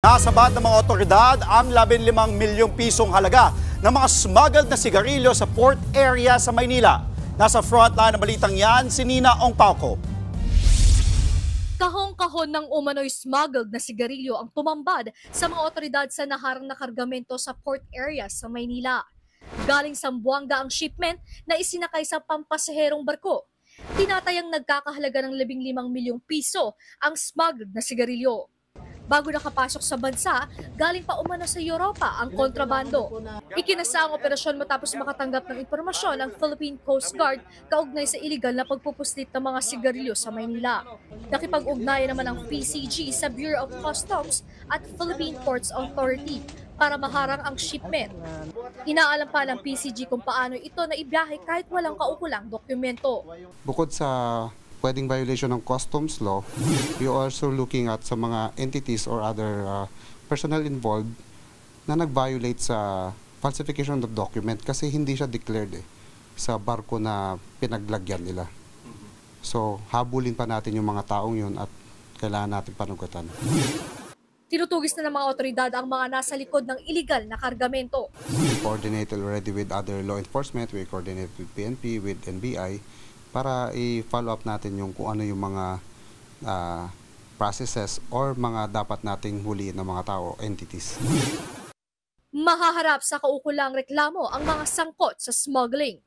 Nasabad ng mga otoridad ang 15 milyong pisong halaga ng mga smuggled na sigarilyo sa port area sa Maynila. Nasa frontline ng balitang yan, si Nina Ongpauco. Kahong-kahon ng umano'y smuggled na sigarilyo ang tumambad sa mga otoridad sa naharang na kargamento sa port area sa Maynila. Galing Zamboanga ang shipment na isinakay sa pampasaherong barko. Tinatayang nagkakahalaga ng 15 milyong piso ang smuggled na sigarilyo. Bago nakapasok sa bansa, galing pa umano sa Europa ang kontrabando. Ikinasa ang operasyon matapos makatanggap ng impormasyon ang Philippine Coast Guard kaugnay sa iligal na pagpupuslit ng mga sigarilyo sa Maynila. Nakipag-ugnayan naman ang PCG sa Bureau of Customs at Philippine Ports Authority para maharang ang shipment. Inaalam pa ng PCG kung paano ito naibiyahe kahit walang kaukulang dokumento. Bukod sa pwedeng violation ng customs law, we are also looking at sa mga entities or other personnel involved na nag-violate sa falsification of document kasi hindi siya declared sa barko na pinaglagyan nila. So, habulin pa natin yung mga taong yun at kailangan natin panugatan. Tinutugis na ng mga otoridad ang mga nasa likod ng iligal na kargamento. We coordinate already with other law enforcement, we coordinate with PNP, with NBI, para i-follow up natin yung kung ano yung mga processes or mga dapat nating huliin ng mga tao, entities. Mahaharap sa kaukulang reklamo ang mga sangkot sa smuggling.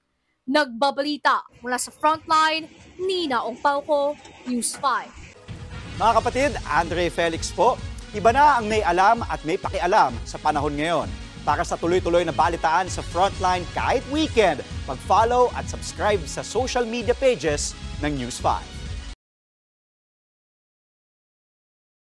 Nagbabalita mula sa frontline, Nina Ongpauco, News 5. Mga kapatid, Andre Felix po. Iba na ang may alam at may pakialam sa panahon ngayon. Para sa tuloy-tuloy na balitaan sa Frontline kahit weekend, mag-follow at subscribe sa social media pages ng News 5.